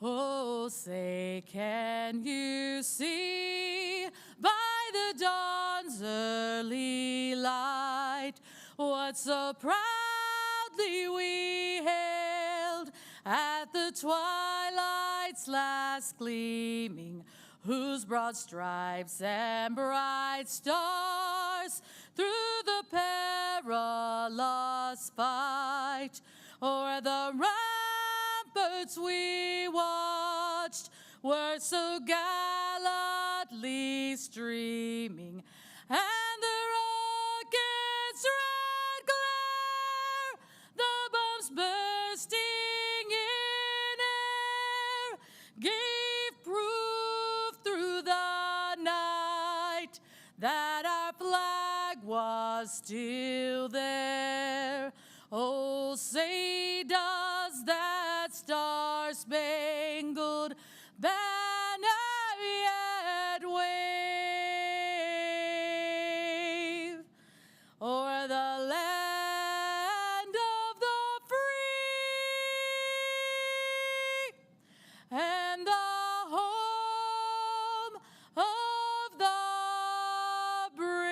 Oh, say, can you see by the dawn's early light what so proudly we hailed at the twilight's last gleaming, whose broad stripes and bright stars through the perilous fight o'er the ramparts we watched were so gallantly streaming, and the rocket's red glare, the bombs bursting in air, gave proof through the night that our flag was still there. Oh, say does that star-spangled banner yet wave o'er the land of the free and the home of the brave.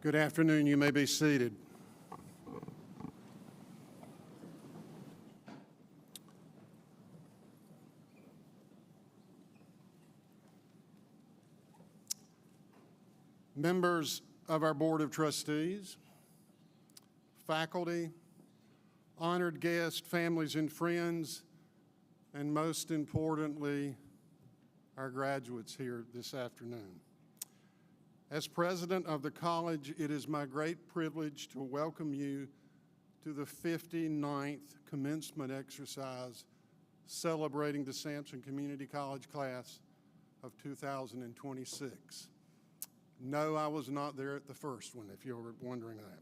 Good afternoon. You may be seated. Members of our Board of Trustees, faculty, honored guests, families and friends, and most importantly, our graduates here this afternoon. As president of the college, it is my great privilege to welcome you to the 59th commencement exercise celebrating the Sampson Community College class of 2026. No, I was not there at the first one, if you were wondering that.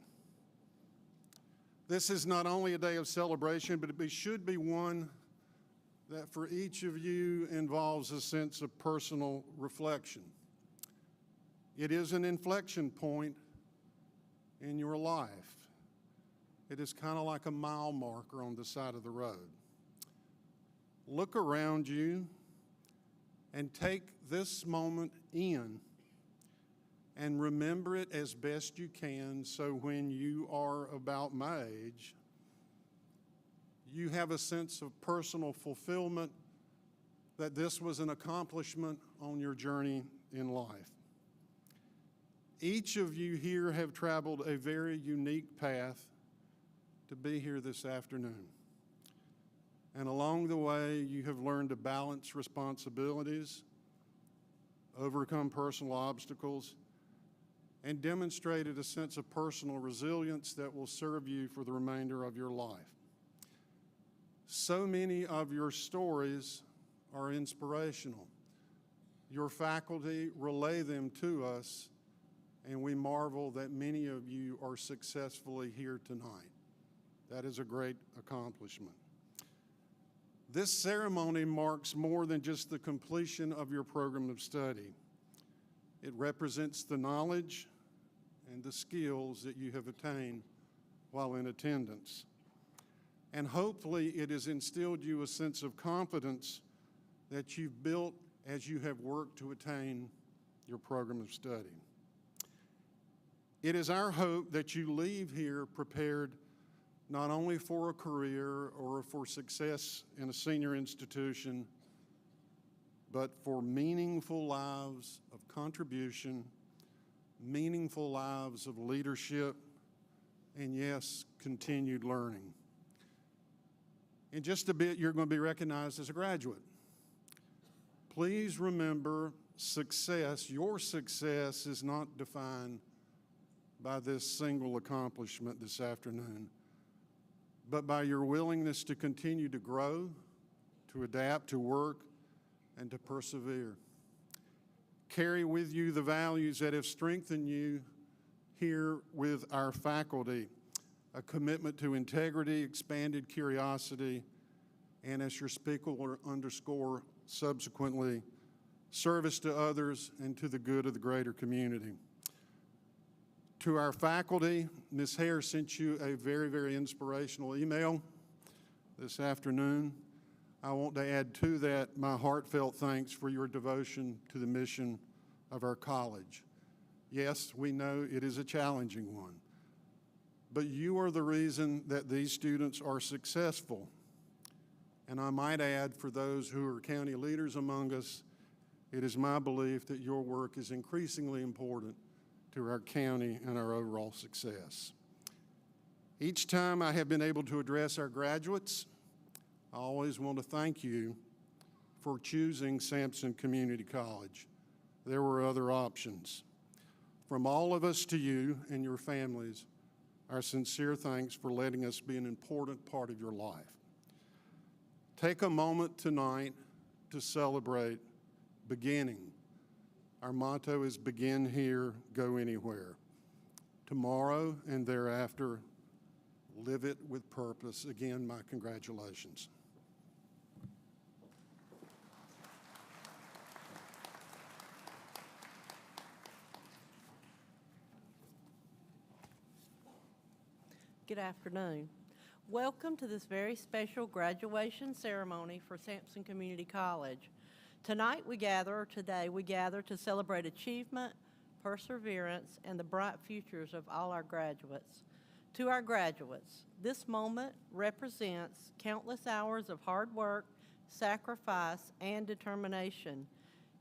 This is not only a day of celebration, but it should be one that for each of you involves a sense of personal reflection. It is an inflection point in your life. It is kind of like a mile marker on the side of the road. Look around you and take this moment in and remember it as best you can, so when you are about my age, you have a sense of personal fulfillment that this was an accomplishment on your journey in life. Each of you here have traveled a very unique path to be here this afternoon. And along the way, you have learned to balance responsibilities, overcome personal obstacles, and demonstrated a sense of personal resilience that will serve you for the remainder of your life. So many of your stories are inspirational. Your faculty relay them to us, and we marvel that many of you are successfully here tonight. That is a great accomplishment. This ceremony marks more than just the completion of your program of study. It represents the knowledge and the skills that you have attained while in attendance. And hopefully it has instilled you a sense of confidence that you've built as you have worked to attain your program of study. It is our hope that you leave here prepared not only for a career or for success in a senior institution, but for meaningful lives of contribution, meaningful lives of leadership, and yes, continued learning. In just a bit, you're going to be recognized as a graduate. Please remember, success, your success is not defined by this single accomplishment this afternoon, but by your willingness to continue to grow, to adapt, to work, and to persevere. Carry with you the values that have strengthened you here with our faculty, a commitment to integrity, expanded curiosity, and as your speaker will underscore subsequently, service to others and to the good of the greater community. To our faculty, Ms. Hare sent you a very, very inspirational email this afternoon. I want to add to that my heartfelt thanks for your devotion to the mission of our college. Yes, we know it is a challenging one, but you are the reason that these students are successful. And I might add, for those who are county leaders among us, it is my belief that your work is increasingly important to our county and our overall success. Each time I have been able to address our graduates, I always want to thank you for choosing Sampson Community College. There were other options. From all of us to you and your families, our sincere thanks for letting us be an important part of your life. Take a moment tonight to celebrate beginning. Our motto is begin here, go anywhere. Tomorrow and thereafter, live it with purpose. Again, my congratulations. Good afternoon. Welcome to this very special graduation ceremony for Sampson Community College. Today we gather to celebrate achievement, perseverance, and the bright futures of all our graduates. To our graduates, this moment represents countless hours of hard work, sacrifice, and determination.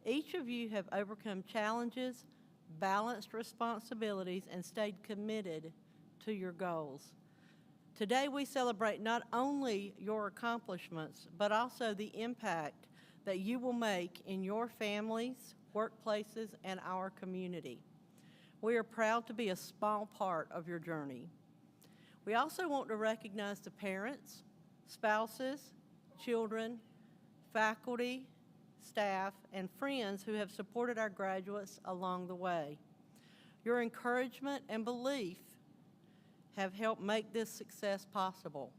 Each of you have overcome challenges, balanced responsibilities, and stayed committed to your goals. Today we celebrate not only your accomplishments, but also the impact that you will make in your families, workplaces, and our community. We are proud to be a small part of your journey. We also want to recognize the parents, spouses, children, faculty, staff, and friends who have supported our graduates along the way. Your encouragement and belief have helped make this success possible.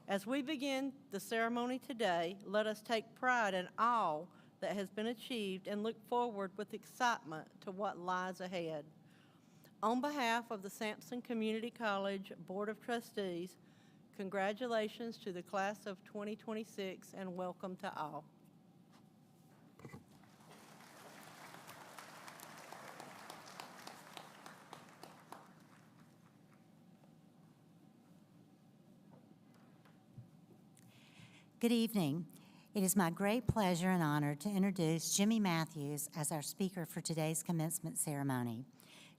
As we begin the ceremony today, let us take pride in all that has been achieved and look forward with excitement to what lies ahead. On behalf of the Sampson Community College Board of Trustees, congratulations to the class of 2026 and welcome to all. Good evening. It is my great pleasure and honor to introduce Jimmy Matthews as our speaker for today's commencement ceremony.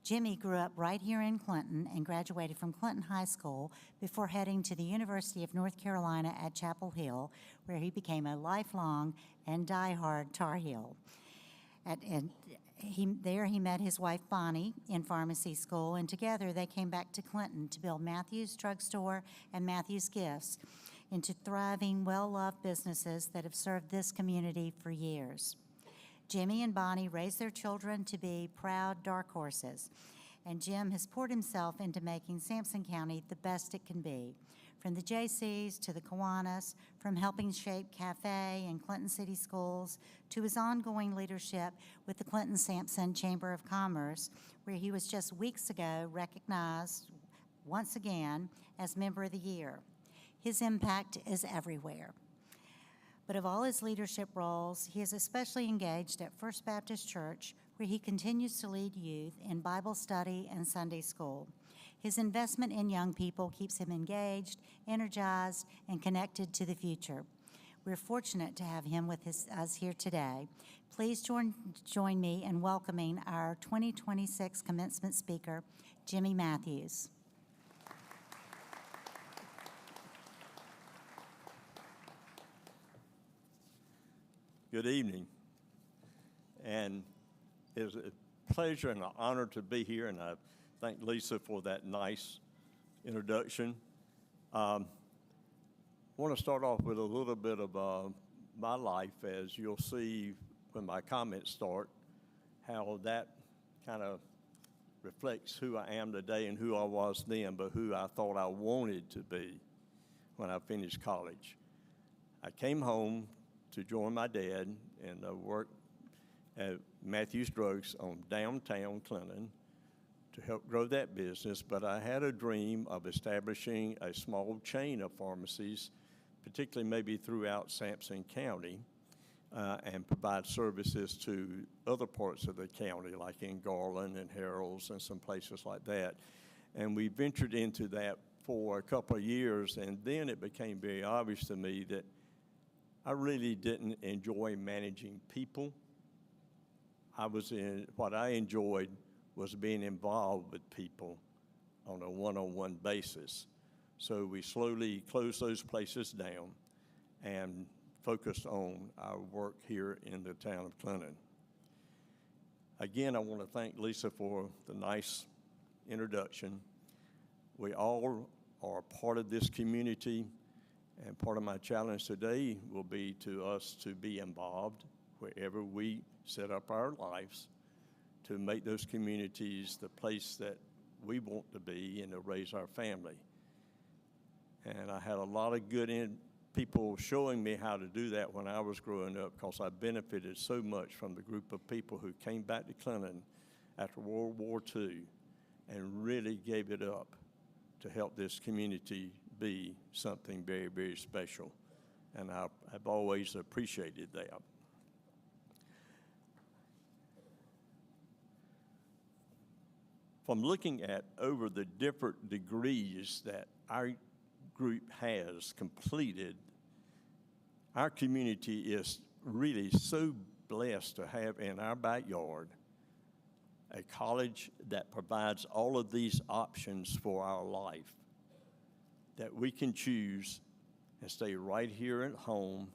Jimmy grew up right here in Clinton and graduated from Clinton High School before heading to the University of North Carolina at Chapel Hill, where he became a lifelong and diehard Tar Heel. There he met his wife Bonnie in pharmacy school, and together they came back to Clinton to build Matthews Drugstore and Matthews Gifts into thriving, well-loved businesses that have served this community for years. Jimmy and Bonnie raised their children to be proud dark horses, and Jim has poured himself into making Sampson County the best it can be. From the JCs to the Kiwanis, from helping shape Cafe and Clinton City Schools, to his ongoing leadership with the Clinton-Sampson Chamber of Commerce, where he was just weeks ago recognized once again as Member of the Year. His impact is everywhere. But of all his leadership roles, he is especially engaged at First Baptist Church, where he continues to lead youth in Bible study and Sunday school. His investment in young people keeps him engaged, energized, and connected to the future. We're fortunate to have him with us here today. Please join me in welcoming our 2026 commencement speaker, Jimmy Matthews. Good evening, and it's a pleasure and an honor to be here, and I thank Lisa for that nice introduction. I want to start off with a little bit of my life, as you'll see when my comments start, how that kind of reflects who I am today and who I was then, but who I thought I wanted to be when I finished college. I came home to join my dad and work at Matthews Drugs on downtown Clinton to help grow that business, but I had a dream of establishing a small chain of pharmacies, particularly maybe throughout Sampson County, and provide services to other parts of the county, like in Garland and Harrells and some places like that. And we ventured into that for a couple of years, and then it became very obvious to me that I really didn't enjoy managing people. What I enjoyed was being involved with people on a one-on-one basis. So we slowly closed those places down and focused on our work here in the town of Clinton. Again, I want to thank Lisa for the nice introduction. We all are part of this community, and part of my challenge today will be to us to be involved wherever we set up our lives to make those communities the place that we want to be and to raise our family. And I had a lot of good people showing me how to do that when I was growing up, because I benefited so much from the group of people who came back to Clinton after World War II and really gave it up to help this community be something very, very special. And I've always appreciated that. from looking at over the different degrees that our group has completed, our community is really so blessed to have in our backyard a college that provides all of these options for our life, that we can choose and stay right here at home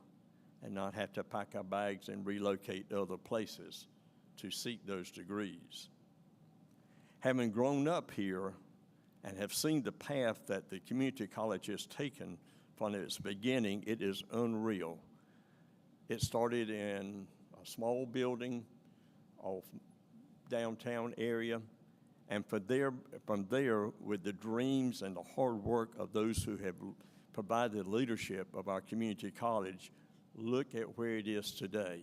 and not have to pack our bags and relocate to other places to seek those degrees. Having grown up here and have seen the path that the community college has taken from its beginning, it is unreal. It started in a small building off downtown area, and from there, with the dreams and the hard work of those who have provided the leadership of our community college, look at where it is today.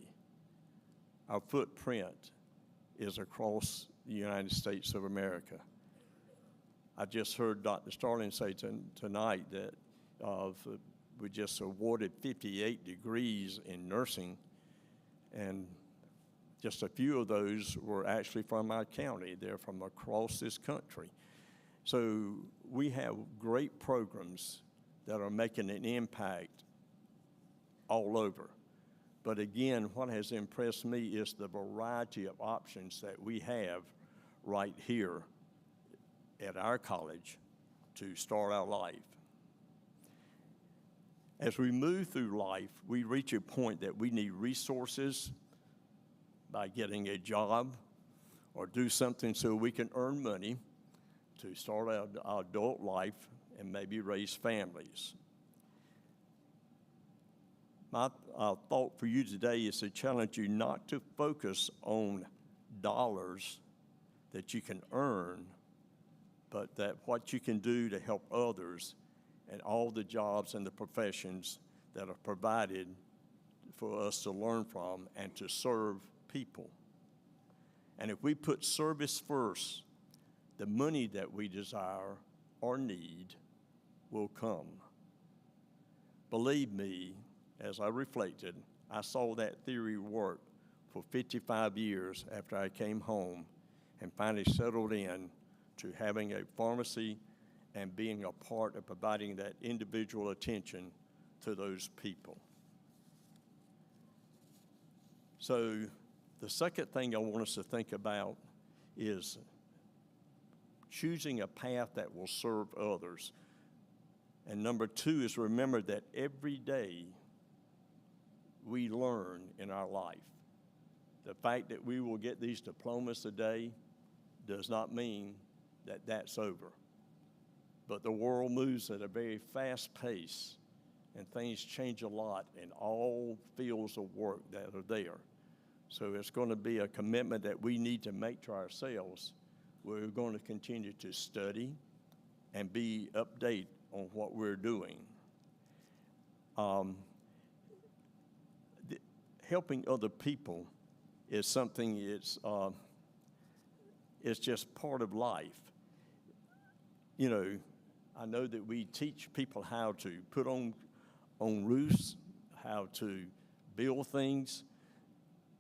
Our footprint is across the United States of America. I just heard Dr. Starling say tonight that we just awarded 58 degrees in nursing, and just a few of those were actually from our county. They're from across this country. So we have great programs that are making an impact all over. But again, what has impressed me is the variety of options that we have right here at our college to start our life. As we move through life, we reach a point that we need resources by getting a job or do something so we can earn money to start our adult life and maybe raise families. My thought for you today is to challenge you not to focus on dollars that you can earn, but that what you can do to help others and all the jobs and the professions that are provided for us to learn from and to serve people. And if we put service first, the money that we desire or need will come. Believe me, as I reflected, I saw that theory work for 55 years after I came home and finally settled in to having a pharmacy and being a part of providing that individual attention to those people. So the second thing I want us to think about is choosing a path that will serve others. And number two is remember that every day we learn in our life. The fact that we will get these diplomas today does not mean that that's over. But the world moves at a very fast pace, and things change a lot in all fields of work that are there. So it's going to be a commitment that we need to make to ourselves. We're going to continue to study and be updated on what we're doing. Helping other people is something it's just part of life. You know, I know that we teach people how to put on roofs, how to build things,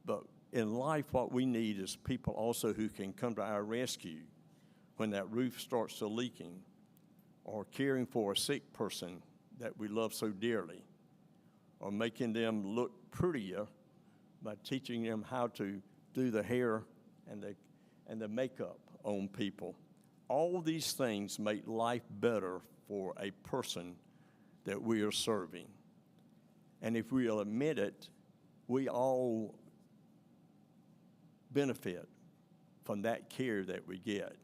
but in life what we need is people also who can come to our rescue when that roof starts to leaking, or caring for a sick person that we love so dearly, or making them look prettier by teaching them how to do the hair and the makeup on people. All these things make life better for a person that we are serving. And if we'll admit it, we all benefit from that care that we get.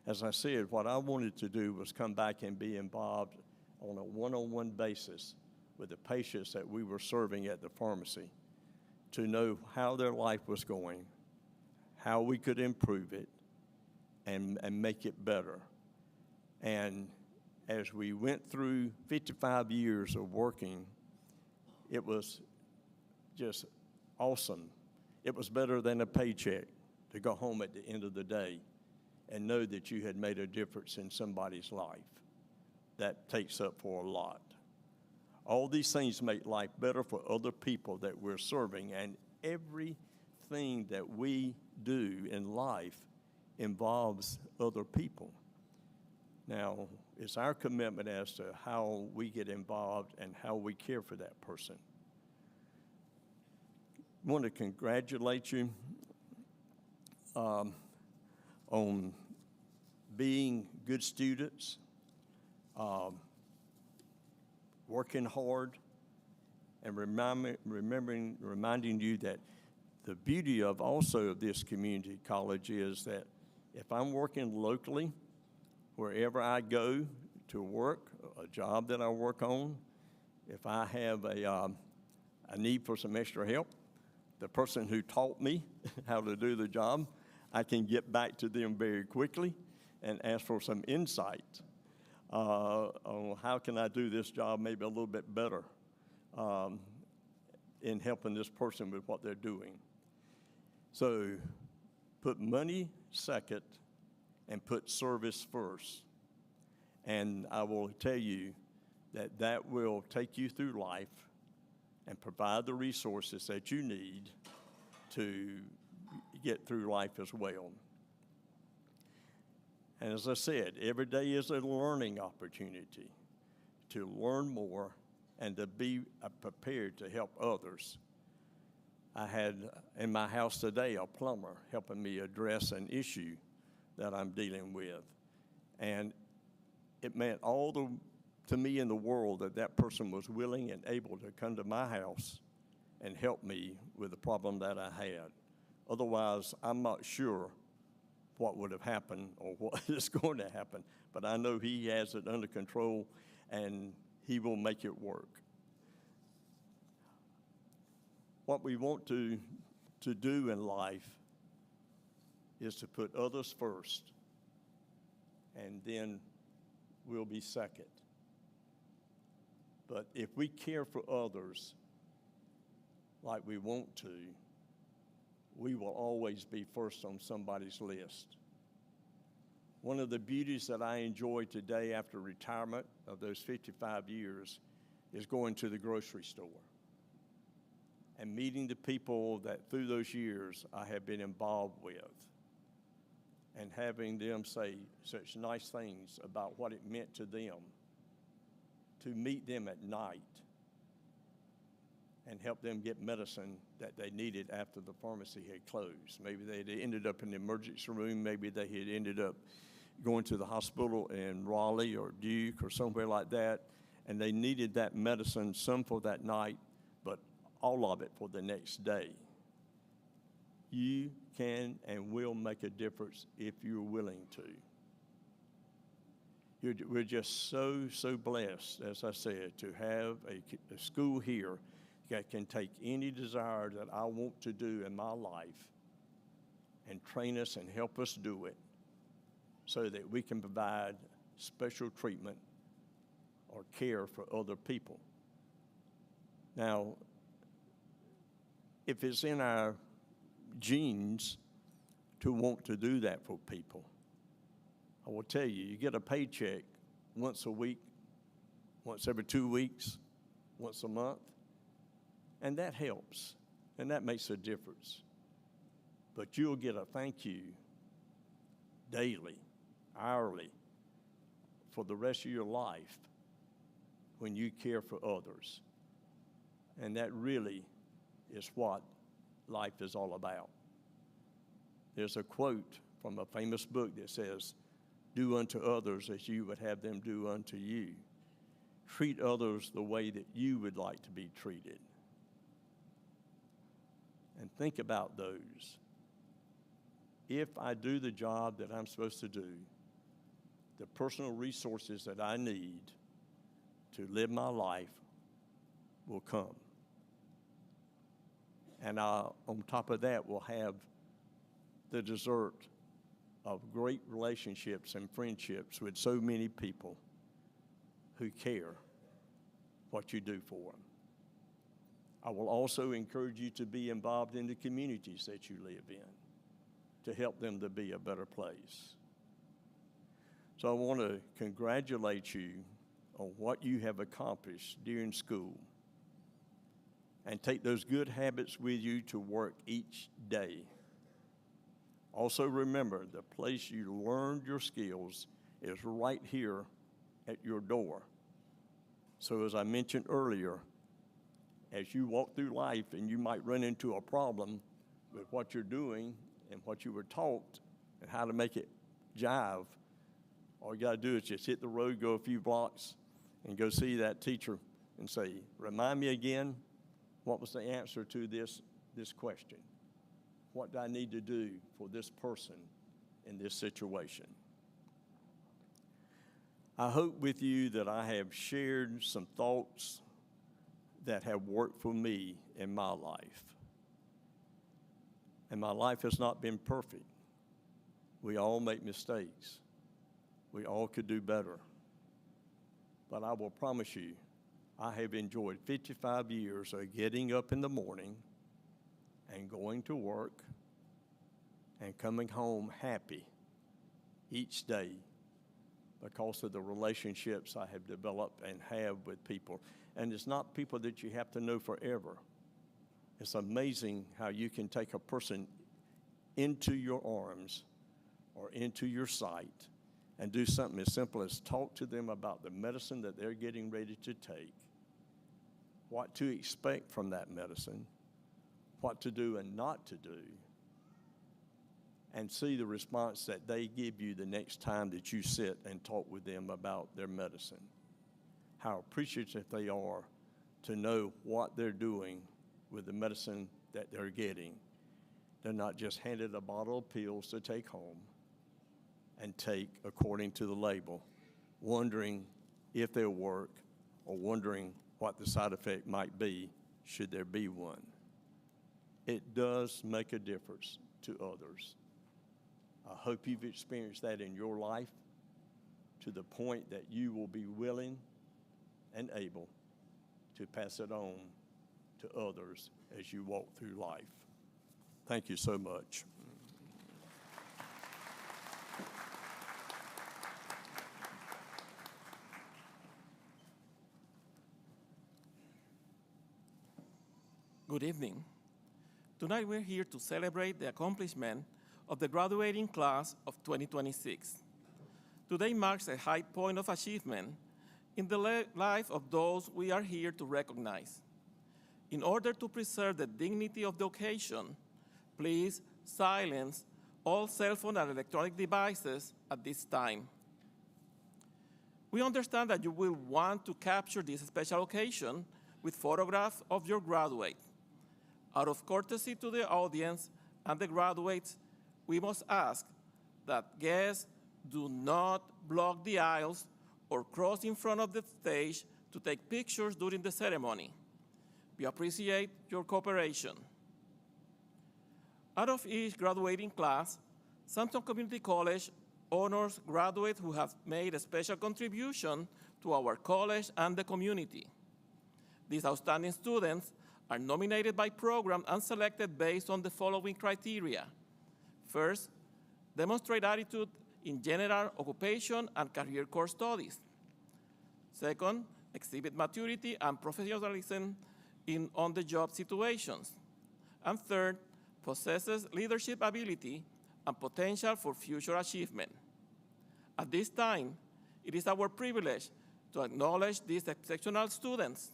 As I said, what I wanted to do was come back and be involved on a one-on-one basis with the patients that we were serving at the pharmacy to know how their life was going, how we could improve it, and make it better. And as we went through 55 years of working, it was just awesome. It was better than a paycheck to go home at the end of the day and know that you had made a difference in somebody's life. That takes up for a lot. All these things make life better for other people that we're serving, and everything that we do in life involves other people. Now, it's our commitment as to how we get involved and how we care for that person. I want to congratulate you on being good students, working hard, and reminding you that the beauty of also of this community college is that if I'm working locally, wherever I go to work, a job that I work on, if I have a need for some extra help, the person who taught me how to do the job, I can get back to them very quickly and ask for some insight on how can I do this job maybe a little bit better in helping this person with what they're doing. So put money second and put service first. And I will tell you that that will take you through life and provide the resources that you need to get through life as well. And as I said, every day is a learning opportunity to learn more and to be prepared to help others. I had in my house today a plumber helping me address an issue that I'm dealing with. And it meant all to me in the world that that person was willing and able to come to my house and help me with the problem that I had. Otherwise, I'm not sure what would have happened or what is going to happen, but I know he has it under control and he will make it work. What we want to do in life is to put others first, and then we'll be second. But if we care for others like we want to, we will always be first on somebody's list. One of the beauties that I enjoy today after retirement of those 55 years is going to the grocery store and meeting the people that through those years I have been involved with and having them say such nice things about what it meant to them to meet them at night and help them get medicine that they needed after the pharmacy had closed. Maybe they had ended up in the emergency room. Maybe they had ended up going to the hospital in Raleigh or Duke or somewhere like that, and they needed that medicine, some for that night, but all of it for the next day. You can and will make a difference if you're willing to. We're just so blessed, as I said, to have a school here that can take any desire that I want to do in my life and train us and help us do it so that we can provide special treatment or care for other people. Now, if it's in our genes to want to do that for people, I will tell you, you get a paycheck once a week, once every 2 weeks, once a month, and that helps, and that makes a difference. But you'll get a thank you daily, hourly, for the rest of your life when you care for others. And that really is what life is all about. There's a quote from a famous book that says, "Do unto others as you would have them do unto you. Treat others the way that you would like to be treated." And think about those. If I do the job that I'm supposed to do, the personal resources that I need to live my life will come. And on top of that, we'll have the dessert of great relationships and friendships with so many people who care what you do for them. I will also encourage you to be involved in the communities that you live in to help them to be a better place. So I want to congratulate you on what you have accomplished during school and take those good habits with you to work each day. Also remember, the place you learned your skills is right here at your door. So as I mentioned earlier, as you walk through life and you might run into a problem with what you're doing and what you were taught and how to make it jive, all you got to do is just hit the road, go a few blocks, and go see that teacher and say, remind me again, what was the answer to this question? What do I need to do for this person in this situation? I hope with you that I have shared some thoughts that have worked for me in my life. And my life has not been perfect. We all make mistakes. We all could do better. But I will promise you, I have enjoyed 55 years of getting up in the morning and going to work and coming home happy each day because of the relationships I have developed and have with people. And it's not people that you have to know forever. It's amazing how you can take a person into your arms or into your sight and do something as simple as talk to them about the medicine that they're getting ready to take, what to expect from that medicine, what to do and not to do, and see the response that they give you the next time that you sit and talk with them about their medicine. How appreciative they are to know what they're doing with the medicine that they're getting. They're not just handed a bottle of pills to take home and take according to the label, wondering if they'll work or wondering what the side effect might be should there be one. It does make a difference to others. I hope you've experienced that in your life to the point that you will be willing and able to pass it on to others as you walk through life. Thank you so much. Good evening. Tonight we're here to celebrate the accomplishment of the graduating class of 2026. Today marks a high point of achievement in the life of those we are here to recognize. In order to preserve the dignity of the occasion, please silence all cell phone and electronic devices at this time. We understand that you will want to capture this special occasion with photographs of your graduate. Out of courtesy to the audience and the graduates, we must ask that guests do not block the aisles or cross in front of the stage to take pictures during the ceremony. We appreciate your cooperation. Out of each graduating class, Sampson Community College honors graduates who have made a special contribution to our college and the community. These outstanding students are nominated by program and selected based on the following criteria. First, demonstrate attitude in general occupation and career core studies. Second, exhibit maturity and professionalism in on-the-job situations. And third, possesses leadership ability and potential for future achievement. At this time, it is our privilege to acknowledge these exceptional students.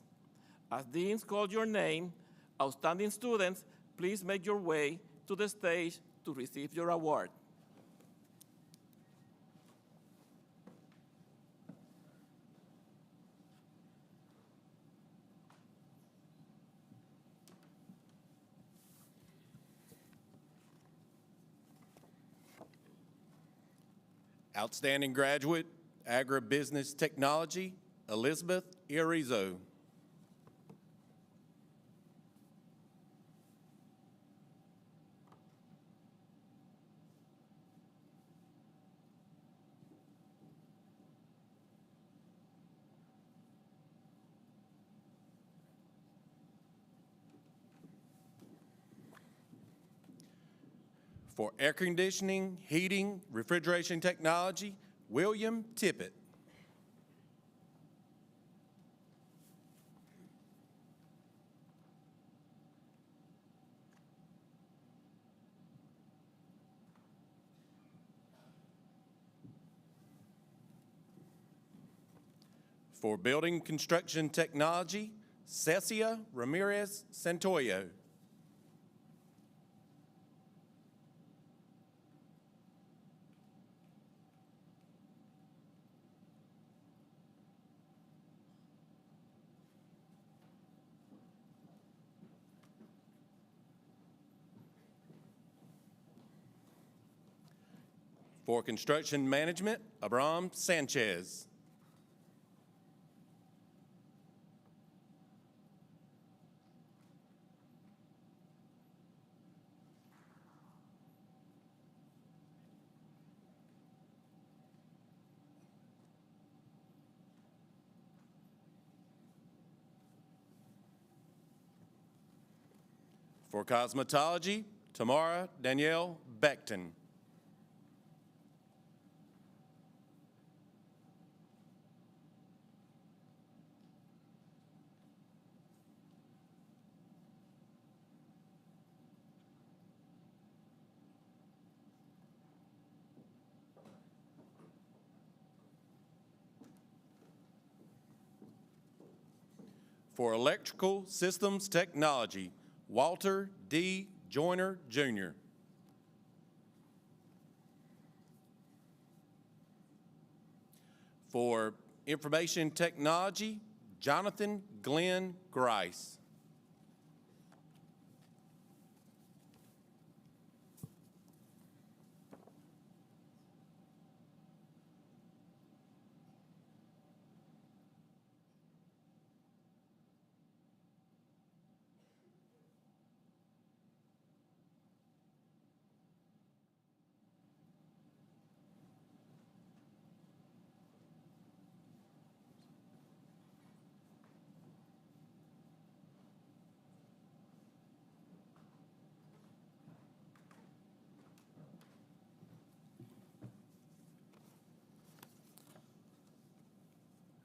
As deans call your name, outstanding students, please make your way to the stage to receive your award. Outstanding graduate, agribusiness technology, Elizabeth Irizo. For air conditioning, heating, refrigeration technology, William Tippett. For building construction technology, Cecia Ramirez Santoyo. For construction management, Abram Sanchez. For cosmetology, Tamara Danielle Beckton. For electrical systems technology, Walter D. Joyner, Jr. For information technology, Jonathan Glenn Grice.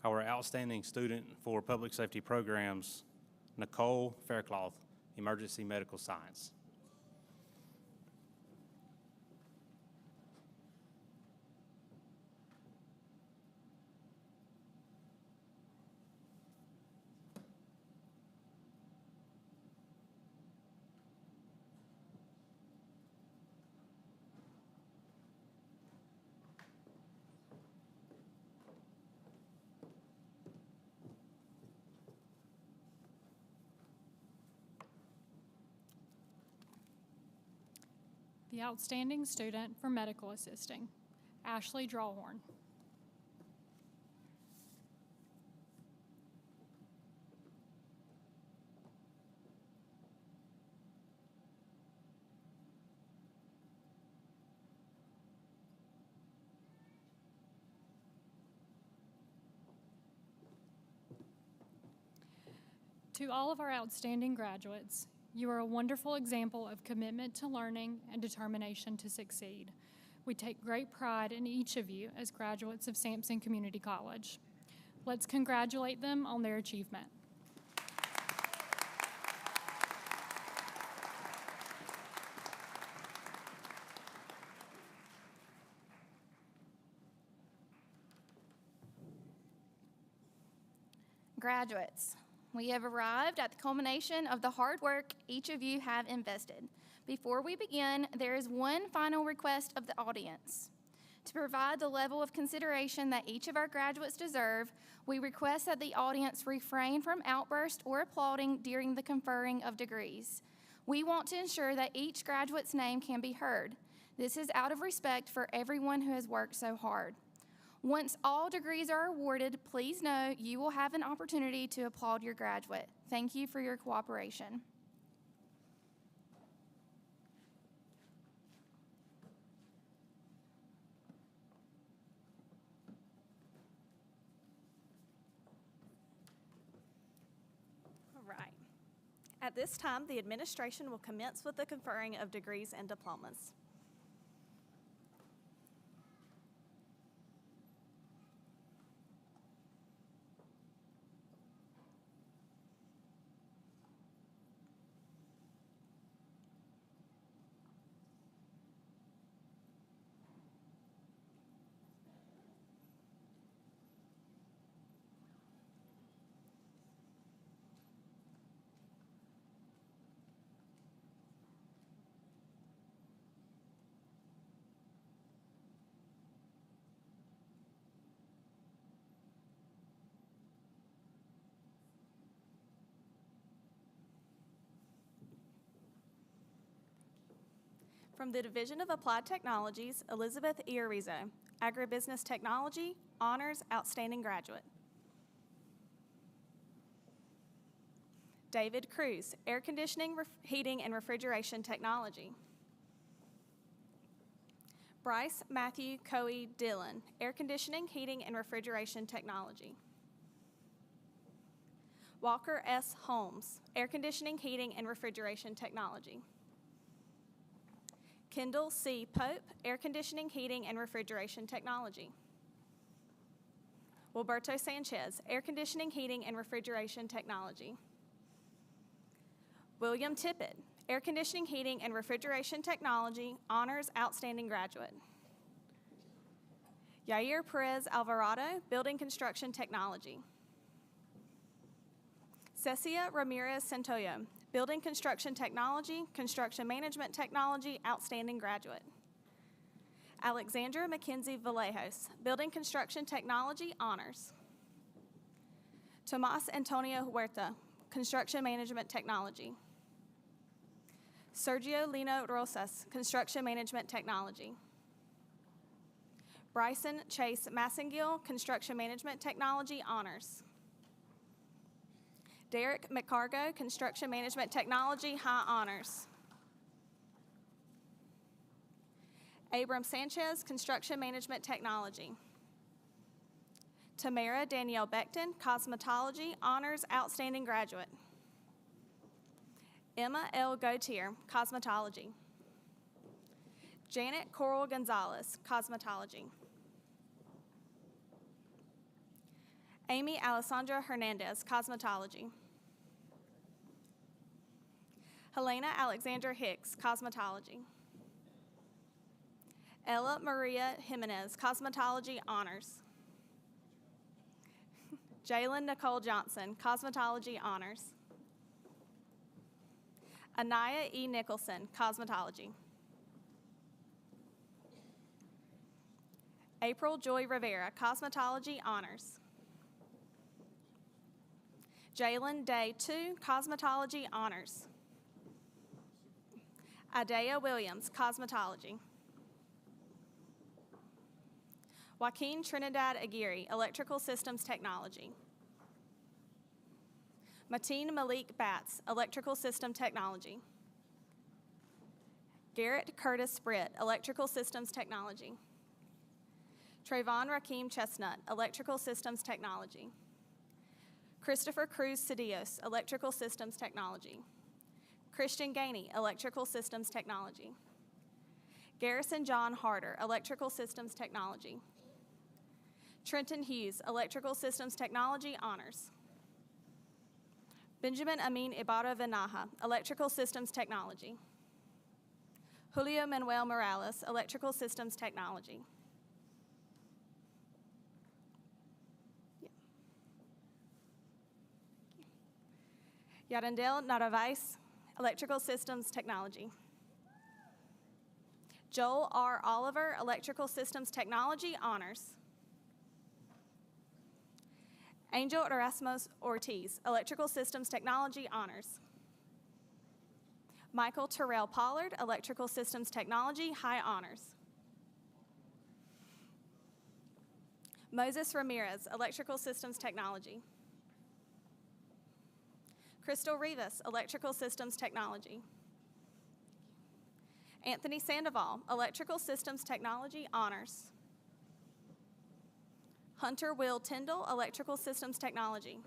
Our outstanding student for public safety programs, Nicole Faircloth, Emergency Medical Science. The outstanding student for medical assisting, Ashley Drawhorn. To all of our outstanding graduates, you are a wonderful example of commitment to learning and determination to succeed. We take great pride in each of you as graduates of Sampson Community College. Let's congratulate them on their achievement. Graduates, we have arrived at the culmination of the hard work each of you have invested. Before we begin, there is one final request of the audience. To provide the level of consideration that each of our graduates deserve, we request that the audience refrain from outbursts or applauding during the conferring of degrees. We want to ensure that each graduate's name can be heard. This is out of respect for everyone who has worked so hard. Once all degrees are awarded, please know you will have an opportunity to applaud your graduate. Thank you for your cooperation. All right. At this time, the administration will commence with the conferring of degrees and diplomas. From the Division of Applied Technologies, Elizabeth Iorizo, Agribusiness Technology, Honors Outstanding Graduate. David Cruz, Air Conditioning, Heating, and Refrigeration Technology. Bryce Matthew Coey Dillon, Air Conditioning, Heating, and Refrigeration Technology. Walker S. Holmes, Air Conditioning, Heating, and Refrigeration Technology. Kendall C. Pope, Air Conditioning, Heating, and Refrigeration Technology. Wilberto Sanchez, Air Conditioning, Heating, and Refrigeration Technology. William Tippett, Air Conditioning, Heating, and Refrigeration Technology, Honors Outstanding Graduate. Yair Perez Alvarado, Building Construction Technology. Cecia Ramirez Santoyo, Building Construction Technology, Construction Management Technology, Outstanding Graduate. Alexandra Mackenzie Vallejos, Building Construction Technology, Honors. Tomas Antonio Huerta, Construction Management Technology. Sergio Lino Rosas, Construction Management Technology. Bryson Chase Massengill, Construction Management Technology, Honors. Derek McCargo, Construction Management Technology, High Honors. Abram Sanchez, Construction Management Technology. Tamara Danielle Beckton, Cosmetology, Honors Outstanding Graduate. Emma L. Gautier, Cosmetology. Janet Coral Gonzalez, Cosmetology. Amy Alessandra Hernandez, Cosmetology. Helena Alexandra Hicks, Cosmetology. Ella Maria Jimenez, Cosmetology, Honors. Jalen Nicole Johnson, Cosmetology, Honors. Anaya E. Nicholson, Cosmetology. April Joy Rivera, Cosmetology, Honors. Jalen Day 2, Cosmetology, Honors. Adea Williams, Cosmetology. Joaquin Trinidad Aguirre, Electrical Systems Technology. Mateen Malik Batts, Electrical System Technology. Garrett Curtis Britt, Electrical Systems Technology. Trayvon Rakeem Chestnut, Electrical Systems Technology. Christopher Cruz Cedillos, Electrical Systems Technology. Christian Gainey, Electrical Systems Technology. Garrison John Harder, Electrical Systems Technology. Trenton Hughes, Electrical Systems Technology, Honors. Benjamin Amin Ibarra Venaja, Electrical Systems Technology. Julio Manuel Morales, Electrical Systems Technology. Yarendel Narvaez, Electrical Systems Technology. Joel R. Oliver, Electrical Systems Technology, Honors. Angel Erasmus Ortiz, Electrical Systems Technology, Honors. Michael Terrell Pollard, Electrical Systems Technology, High Honors. Moses Ramirez, Electrical Systems Technology. Crystal Rivas, Electrical Systems Technology. Anthony Sandoval, Electrical Systems Technology, Honors. Hunter Will Tyndall, Electrical Systems Technology.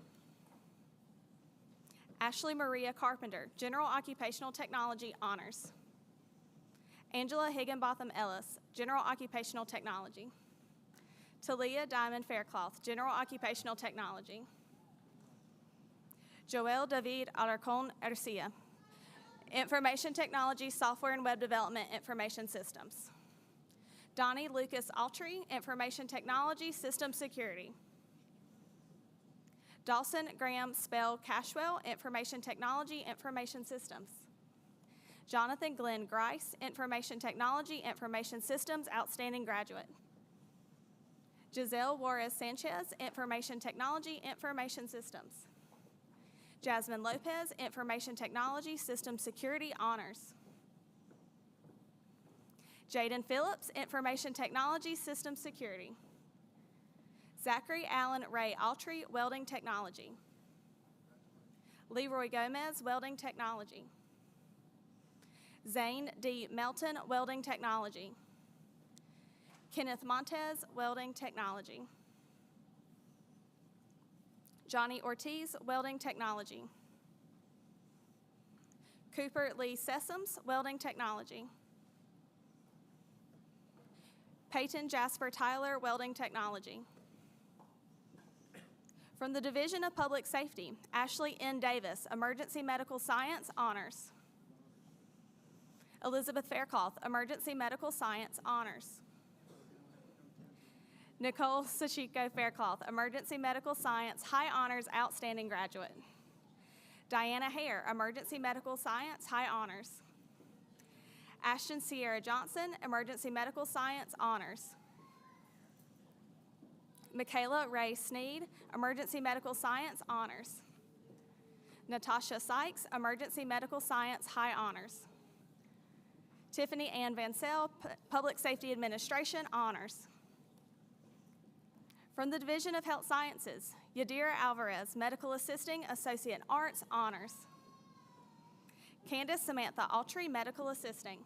Ashley Maria Carpenter, General Occupational Technology, Honors. Angela Higginbotham Ellis, General Occupational Technology. Talia Diamond Faircloth, General Occupational Technology. Joel David Alarcon Ercia, Information Technology, Software and Web Development, Information Systems. Donnie Lucas Altry, Information Technology, System Security. Dawson Graham Spell Cashwell, Information Technology, Information Systems. Jonathan Glenn Grice, Information Technology, Information Systems, Outstanding Graduate. Giselle Juarez Sanchez, Information Technology, Information Systems. Jasmine Lopez, Information Technology, System Security, Honors. Jaden Phillips, Information Technology Systems Security. Zachary Allen Ray Altry, Welding Technology. Leroy Gomez, Welding Technology. Zane D. Melton, Welding Technology. Kenneth Montez, Welding Technology. Johnny Ortiz, Welding Technology. Cooper Lee Sessoms, Welding Technology. Peyton Jasper Tyler, Welding Technology. From the Division of Public Safety, Ashley N. Davis, Emergency Medical Science, Honors. Elizabeth Faircloth, Emergency Medical Science, Honors. Nicole Sashiko Faircloth, Emergency Medical Science, High Honors, Outstanding Graduate. Diana Hare, Emergency Medical Science, High Honors. Ashton Sierra Johnson, Emergency Medical Science, Honors. Michaela Ray Sneed, Emergency Medical Science, Honors. Natasha Sykes, Emergency Medical Science, High Honors. Tiffany Ann Vansell, Public Safety Administration, Honors. From the Division of Health Sciences, Yadira Alvarez, Medical Assisting, Associate Arts, Honors. Candace Samantha Altry, Medical Assisting.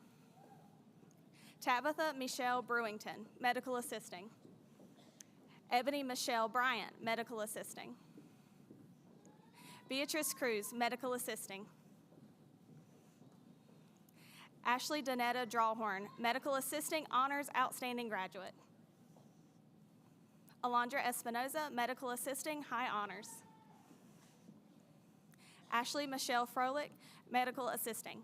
Tabitha Michelle Brewington, Medical Assisting. Ebony Michelle Bryant, Medical Assisting. Beatrice Cruz, Medical Assisting. Ashley Donetta Drawhorn, Medical Assisting, Honors, Outstanding Graduate. Alondra Espinoza, Medical Assisting, High Honors. Ashley Michelle Froelich, Medical Assisting.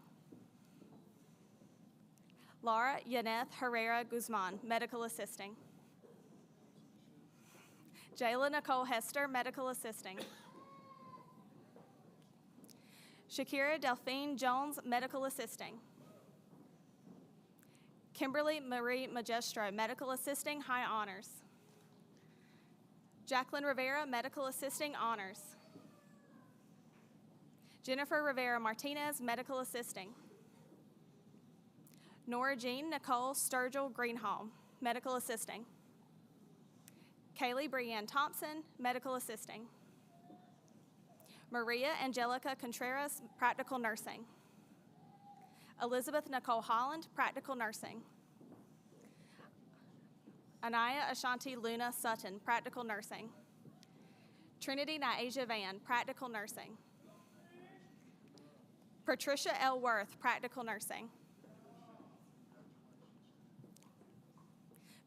Laura Yaneth Herrera Guzman, Medical Assisting. Jayla Nicole Hester, Medical Assisting. Shakira Delphine Jones, Medical Assisting. Kimberly Marie Magestro, Medical Assisting, High Honors. Jacqueline Rivera, Medical Assisting, Honors. Jennifer Rivera Martinez, Medical Assisting. Nora Jean Nicole Sturgill Greenhall, Medical Assisting. Kaylee Brianne Thompson, Medical Assisting. Maria Angelica Contreras, Practical Nursing. Elizabeth Nicole Holland, Practical Nursing. Anaya Ashanti Luna Sutton, Practical Nursing. Trinity Niasia Van, Practical Nursing. Patricia L. Worth, Practical Nursing.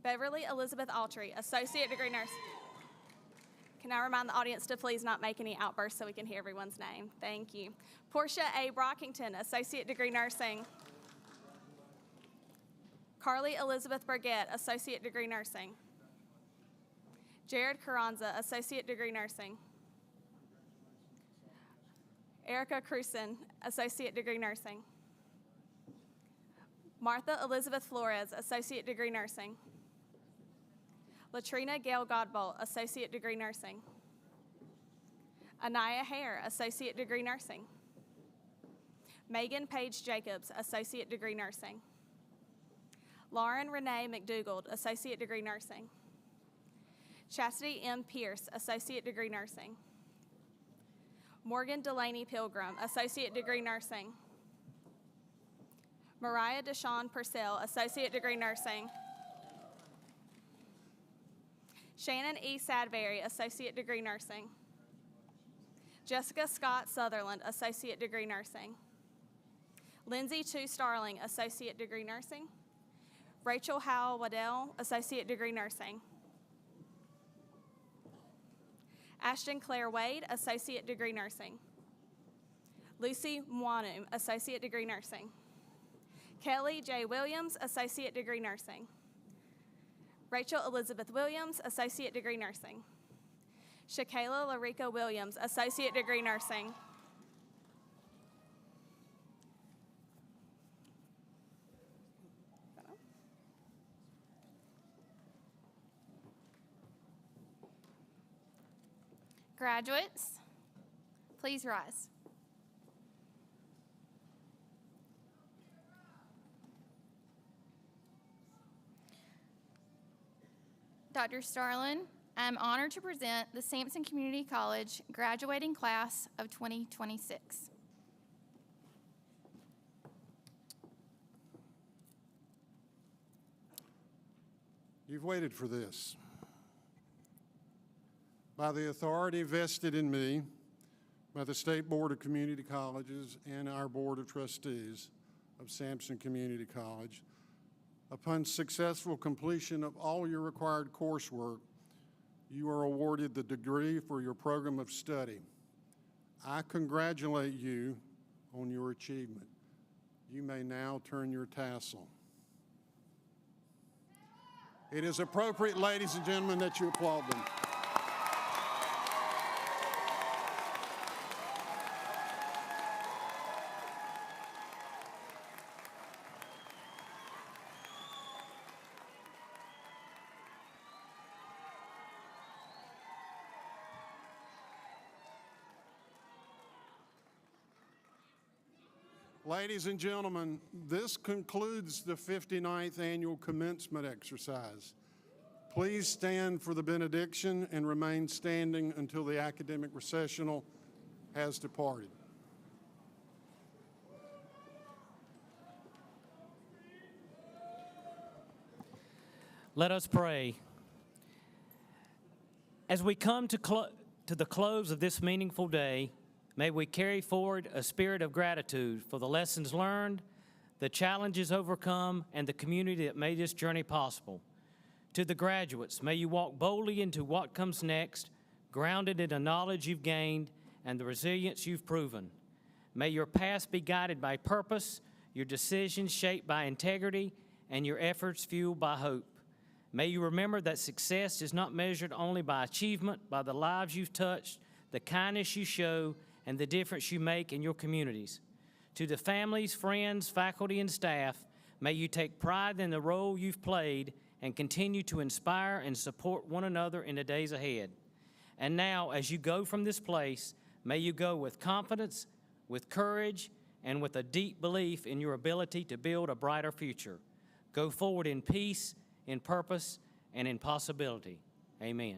Beverly Elizabeth Altry, Associate Degree Nurse. Can I remind the audience to please not make any outbursts so we can hear everyone's name? Thank you. Portia A. Brockington, Associate Degree Nursing. Carly Elizabeth Burgett, Associate Degree Nursing. Jared Carranza, Associate Degree Nursing. Erica Cruson, Associate Degree Nursing. Martha Elizabeth Flores, Associate Degree Nursing. Latrina Gail Godbolt, Associate Degree Nursing. Anaya Hare, Associate Degree Nursing. Megan Paige Jacobs, Associate Degree Nursing. Lauren Renee McDougald, Associate Degree Nursing. Chastity M. Pierce, Associate Degree Nursing. Morgan Delaney Pilgrim, Associate Degree Nursing. Mariah Deshawn Purcell, Associate Degree Nursing. Shannon E. Sadberry, Associate Degree Nursing. Jessica Scott Sutherland, Associate Degree Nursing. Lindsay Chu Starling, Associate Degree Nursing. Rachel Howell Waddell, Associate Degree Nursing. Ashton Claire Wade, Associate Degree Nursing. Lucy Mwanum, Associate Degree Nursing. Kelly J. Williams, Associate Degree Nursing. Rachel Elizabeth Williams, Associate Degree Nursing. Shakayla Larika Williams, Associate Degree Nursing. Graduates, please rise. Dr. Starlin, I am honored to present the Sampson Community College graduating class of 2026. You've waited for this. By the authority vested in me by the State Board of Community Colleges and our Board of Trustees of Sampson Community College, upon successful completion of all your required coursework, you are awarded the degree for your program of study. I congratulate you on your achievement. You may now turn your tassel. It is appropriate, ladies and gentlemen, that you applaud them. Ladies and gentlemen, this concludes the 59th annual commencement exercise. Please stand for the benediction and remain standing until the academic recessional has departed. Let us pray. As we come to the close of this meaningful day, may we carry forward a spirit of gratitude for the lessons learned, the challenges overcome, and the community that made this journey possible. To the graduates, may you walk boldly into what comes next, grounded in the knowledge you've gained and the resilience you've proven. May your past be guided by purpose, your decisions shaped by integrity, and your efforts fueled by hope. May you remember that success is not measured only by achievement, by the lives you've touched, the kindness you show, and the difference you make in your communities. To the families, friends, faculty, and staff, may you take pride in the role you've played and continue to inspire and support one another in the days ahead. And now, as you go from this place, may you go with confidence, with courage, and with a deep belief in your ability to build a brighter future. Go forward in peace, in purpose, and in possibility. Amen.